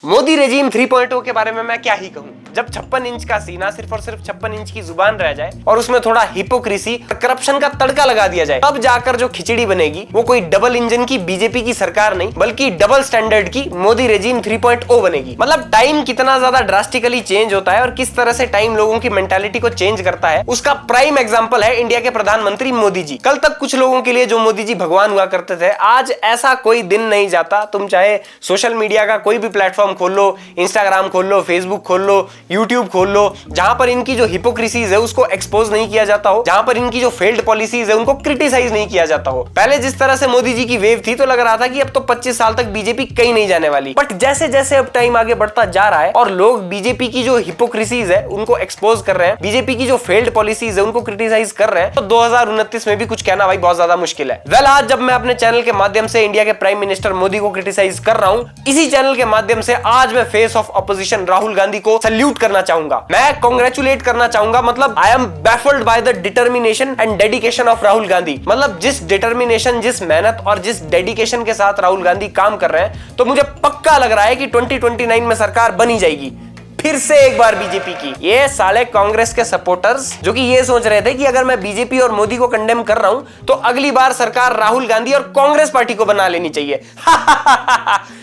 Modi regime 3.0 के बारे में मैं क्या ही कहूं। जब 56 इंच का सीना सिर्फ और सिर्फ 56 इंच की जुबान रह जाए और उसमें थोड़ा हिपोक्रेसी और करप्शन का तड़का लगा दिया जाए, तब जाकर जो खिचड़ी बनेगी वो कोई डबल इंजन की बीजेपी की सरकार नहीं बल्कि डबल स्टैंडर्ड की मोदी रेजीम 3.0 बनेगी। मतलब टाइम कितना ज्यादा ड्रास्टिकली चेंज होता है और किस तरह से टाइम लोगों की मेंटालिटी को चेंज करता है, उसका प्राइम एग्जांपल है इंडिया के प्रधानमंत्री मोदी जी। कल तक कुछ लोगों के लिए जो मोदी जी भगवान हुआ करते थे, आज ऐसा कोई दिन नहीं जाता, तुम चाहे सोशल मीडिया का कोई भी प्लेटफॉर्म खोल लो, इंस्टाग्राम खोल लो, फेसबुक खोल लो, यूट्यूब खोल लो, जहां पर इनकी जो हिपोक्रेसीज है उसको एक्सपोज नहीं किया जाता हो, जहां पर इनकी जो फेल्ड पॉलिसीज है उनको क्रिटिसाइज नहीं किया जाता हो। पहले जिस तरह से मोदी जी की वेव थी तो लग रहा था कि अब तो 25 साल तक बीजेपी कहीं नहीं जाने वाली, बट जैसे जैसे अब टाइम आगे बढ़ता जा रहा है और लोग बीजेपी की जो हिपोक्रेसीज है उनको एक्सपोज कर रहे हैं, बीजेपी की जो फेल्ड पॉलिसीज है उनको क्रिटिसाइज कर रहे हैं, तो 2029 में भी कुछ कहना भाई बहुत ज्यादा मुश्किल है। वेल, आज जब मैं अपने चैनल के माध्यम से इंडिया के प्राइम मिनिस्टर मोदी को क्रिटिसाइज कर रहा हूं, इसी चैनल के माध्यम से आज मैं face of opposition Rahul Gandhi को सैल्यूट करना चाहूंगा, मैं कांग्रेचुलेट करना चाहूंगा। मतलब I am baffled by the determination and dedication of Rahul Gandhi. मतलब जिस डिटर्मिनेशन, जिस मेहनत और जिस डेडिकेशन के साथ राहुल गांधी काम कर रहे हैं, तो मुझे पक्का लग रहा है कि 2029 में सरकार बनी जाएगी फिर से एक बार बीजेपी की। ये साले कांग्रेस के सपोर्टर्स जो कि ये सोच रहे थे कि अगर मैं बीजेपी और मोदी को कंडेम कर रहा हूं तो अगली बार सरकार राहुल गांधी और कांग्रेस पार्टी को बना लेनी चाहिए।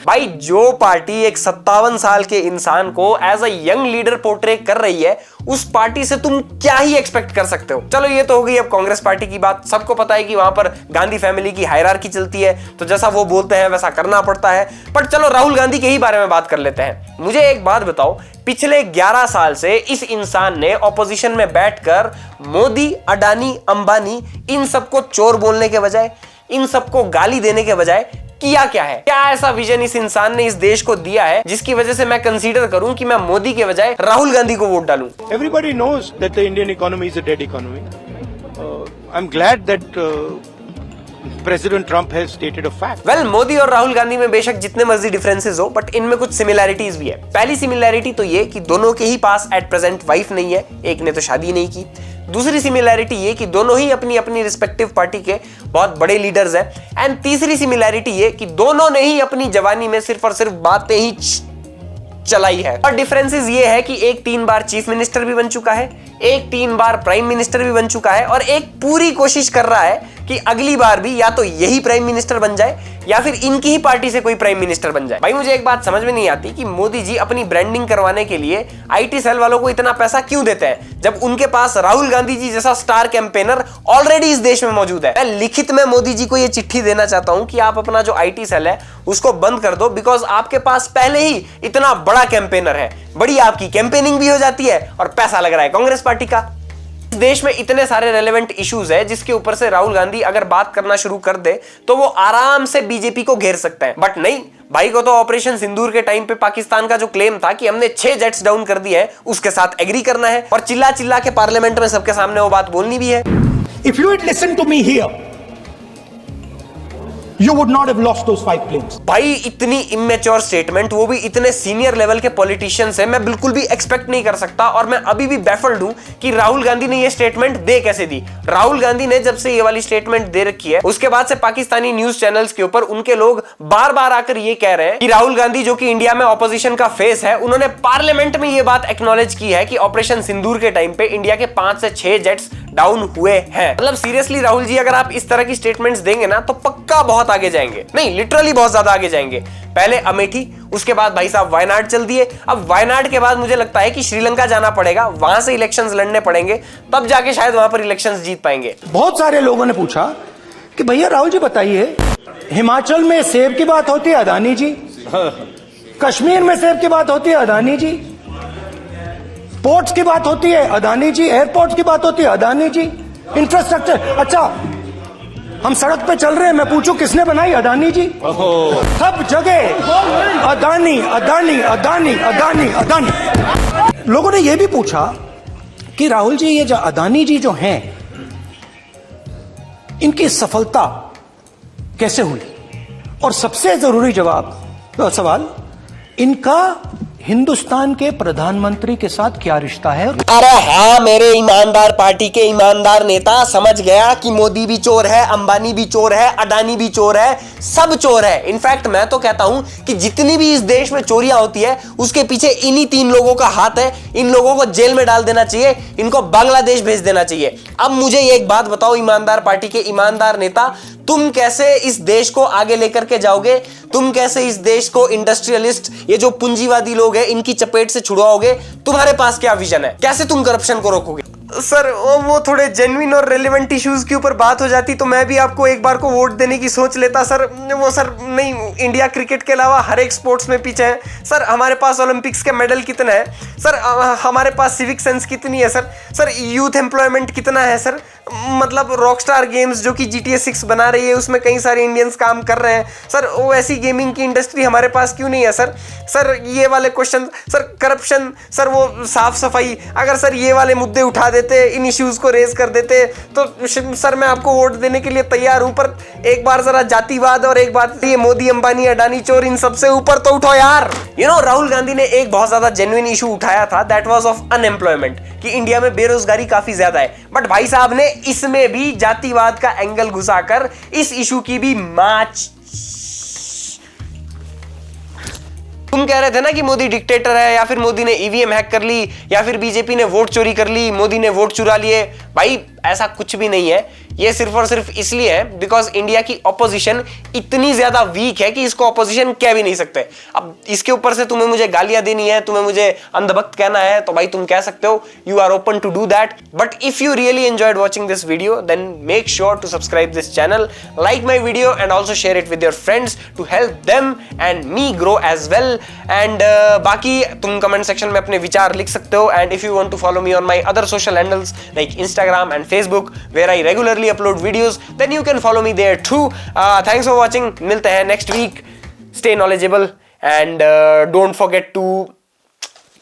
भाई, जो पार्टी एक 57 साल के इंसान को as a young leader portray कर रही है, उस पार्टी से तुम क्या ही एक्सपेक्ट कर सकते हो। चलो, ये तो हो गई अब कांग्रेस पार्टी की बात। सबको पता है कि वहां पर गांधी फैमिली की हायरार्की चलती है, तो जैसा वो बोलते हैं वैसा करना पड़ता है। पर चलो, राहुल गांधी के ही बारे में बात कर लेते हैं। मुझे एक बात बताओ, पिछले 11 साल से इस इंसान ने ऑपोजिशन में बैठकर मोदी, अडानी, अंबानी, इन सबको चोर बोलने के बजाय, इन सबको गाली देने के बजाय किया क्या है? क्या ऐसा विजन इस इंसान ने इस देश को दिया है जिसकी वजह से मैं कंसीडर करूं कि मैं मोदी के बजाय राहुल गांधी को वोट डालूं? Everybody knows that the Indian economy is a dead economy. I'm glad that President Trump has stated a fact. Well, Modi और राहुल गांधी में बेशक जितने मर्जी डिफरेंसेस हो, बट इनमें कुछ सिमिलैरिटीज भी है। पहली सिमिलैरिटी तो ये कि दोनों के ही पास एट प्रेजेंट वाइफ नहीं है, एक ने तो शादी नहीं की। दूसरी सिमिलैरिटी ये कि दोनों ही अपनी अपनी रिस्पेक्टिव पार्टी के बहुत बड़े लीडर्स हैं। एंड तीसरी सिमिलैरिटी ये कि दोनों ने ही अपनी जवानी में सिर्फ और सिर्फ बातें ही चलाई है। और डिफरेंसेस ये है कि एक 3 बार चीफ मिनिस्टर भी बन चुका है, एक 3 बार प्राइम मिनिस्टर भी बन चुका है, और एक पूरी कोशिश कर रहा है कि अगली बार भी या तो यही प्राइम मिनिस्टर बन जाए या फिर इनकी ही पार्टी से कोई प्राइम मिनिस्टर बन जाए। भाई, मुझे एक बात समझ में नहीं आती कि मोदी जी अपनी ब्रांडिंग करवाने के लिए आईटी सेल वालों को इतना पैसा क्यों देते हैं, जब उनके पास राहुल गांधी जी जैसा स्टार कैंपेनर ऑलरेडी इस देश में मौजूद है। मैं लिखित में मोदी जी को यह चिट्ठी देना चाहता हूं कि आप अपना जो आईटी सेल है उसको बंद कर दो, बिकॉज आपके पास पहले ही इतना बड़ा कैंपेनर है, बड़ी आपकी कैंपेनिंग भी हो जाती है और पैसा लग रहा है कांग्रेस पार्टी का। देश में इतने सारे रेलेवेंट इश्यूज है जिसके ऊपर से राहुल गांधी अगर बात करना शुरू कर दे तो वो आराम से बीजेपी को घेर सकता है। बट नहीं, भाई को तो ऑपरेशन सिंदूर के टाइम पे पाकिस्तान का जो क्लेम था कि हमने 6 जेट्स डाउन कर दिए हैं, उसके साथ एग्री करना है और चिल्ला चिल्ला के पार्लियामेंट में सबके सामने वो बात बोलनी भी है। If you had listened to me here, you would not have lost those 5 planes. भाई, इतनी इमेच्योर स्टेटमेंट, वो भी इतने सीनियर लेवल के पॉलिटिशियन से मैं बिल्कुल भी एक्सपेक्ट नहीं कर सकता। और मैं अभी भी बैफल्ड हूं कि राहुल गांधी ने ये स्टेटमेंट दे कैसे दी। राहुल गांधी ने जब से ये वाली स्टेटमेंट दे रखी है, उसके बाद से पाकिस्तानी न्यूज चैनल्स के ऊपर उनके लोग बार बार आकर ये कह रहे हैं कि राहुल गांधी जो कि इंडिया में ऑपोजिशन का फेस है, उन्होंने पार्लियामेंट में ये बात एक्नॉलेज की है कि ऑपरेशन सिंदूर के टाइम पे इंडिया के 5 से 6 जेट्स डाउन हुए हैं। मतलब सीरियसली राहुल जी, अगर आप इस तरह की स्टेटमेंट्स देंगे ना तो पक्का बहुत आगे जाएंगे, नहीं लिटरली बहुत ज्यादा आगे जाएंगे। पहले अमेठी, उसके बाद भाई साहब वायनाड चल दिए, अब वायनाड के बाद मुझे लगता है कि श्रीलंका जाना पड़ेगा, वहां से इलेक्शंस लड़ने पड़ेंगे, तब जाके शायद वहां पर इलेक्शंस जीत पाएंगे। बहुत सारे लोगों ने पूछा कि भैया राहुल जी बताइए, हिमाचल में सेब की बात होती है अदानी जी, कश्मीर में सेब की बात होती है अदानी जी, पोर्ट्स की बात होती है अदानी जी, एयरपोर्ट्स की बात होती है अदानी जी, इंफ्रास्ट्रक्चर, अच्छा हम सड़क पे चल रहे हैं, मैं पूछूं किसने बनाई? अदानी जी। सब जगह अदानी अदानी अदानी अदानी अदानी। लोगों ने यह भी पूछा कि राहुल जी, ये जो अदानी जी जो हैं, इनकी सफलता कैसे हुई? और सबसे जरूरी जवाब सवाल, इनका हिंदुस्तान के प्रधानमंत्री के साथ क्या रिश्ता है? अरे हाँ मेरे ईमानदार पार्टी के ईमानदार नेता, समझ गया कि मोदी भी चोर है, अंबानी भी चोर है, अडानी भी चोर है, सब चोर है। इनफैक्ट मैं तो कहता हूं कि जितनी भी इस देश में चोरियां होती है उसके पीछे इन्हीं 3 लोगों का हाथ है। इन लोगों को जेल में डाल देना चाहिए, इनको बांग्लादेश भेज देना चाहिए। अब मुझे एक बात बताओ ईमानदार पार्टी के ईमानदार नेता, तुम कैसे इस देश को आगे लेकर के जाओगे? तुम कैसे इस देश को इंडस्ट्रियलिस्ट, ये जो पूंजीवादी लोग हैं, इनकी चपेट से छुड़वाओगे? तुम्हारे पास क्या विजन है? कैसे तुम करप्शन को रोकोगे? सर वो थोड़े जेन्युइन और रेलेवेंट इश्यूज के ऊपर बात हो जाती तो मैं भी आपको एक बार को वोट देने की सोच लेता सर। वो सर नहीं, इंडिया क्रिकेट के अलावा हर एक स्पोर्ट्स में पीछे है सर। हमारे पास ओलंपिक्स के मेडल कितने हैं सर? हमारे पास सिविक सेंस कितनी है सर? सर यूथ एम्प्लॉयमेंट कितना है सर? मतलब रॉकस्टार गेम्स जो कि GTA 6 बना रही है उसमें कई सारे इंडियंस काम कर रहे हैं सर। वो ऐसी गेमिंग की इंडस्ट्री हमारे पास क्यों नहीं है सर? सर ये वाले क्वेश्चन, सर करप्शन, सर वो साफ सफाई, अगर सर ये वाले मुद्दे उठा देते, इन इश्यूज को रेज कर देते तो सर मैं आपको वोट देने के लिए तैयार हूं। पर एक बार जरा जातिवाद और एक बार ये मोदी अंबानी अडानी चोर इन सबसे ऊपर तो उठो यार। राहुल गांधी ने एक बहुत ज्यादा जेन्युइन इशू उठाया था, दैट वाज ऑफ अनएम्प्लॉयमेंट, कि इंडिया में बेरोजगारी काफी ज्यादा है। बट भाई साहब ने इसमें भी जातिवाद का एंगल घुसाकर इस इशू की भी माच। तुम कह रहे थे ना कि मोदी डिक्टेटर है, या फिर मोदी ने ईवीएम हैक कर ली, या फिर बीजेपी ने वोट चोरी कर ली, मोदी ने वोट चुरा लिए। भाई ऐसा कुछ भी नहीं है। ये सिर्फ और सिर्फ इसलिए है बिकॉज इंडिया की ऑपोजिशन इतनी ज्यादा वीक है कि इसको ऑपोजिशन कह भी नहीं सकते। अब इसके ऊपर से तुम्हें मुझे गालियां देनी है, तुम्हें मुझे अंधभक्त कहना है, तो भाई तुम कह सकते हो, you are open to do that. But if you really enjoyed watching this video then make sure to subscribe this channel, like my video and also share it with your friends to help them and me grow as well. And बाकी तुम comment section में अपने विचार लिख सकते हो। And if you want to follow me on my other social handles like Instagram and Facebook where I regularly upload videos, then you can follow me there too. Thanks for watching. मिलते हैं next week. Stay knowledgeable and don't forget to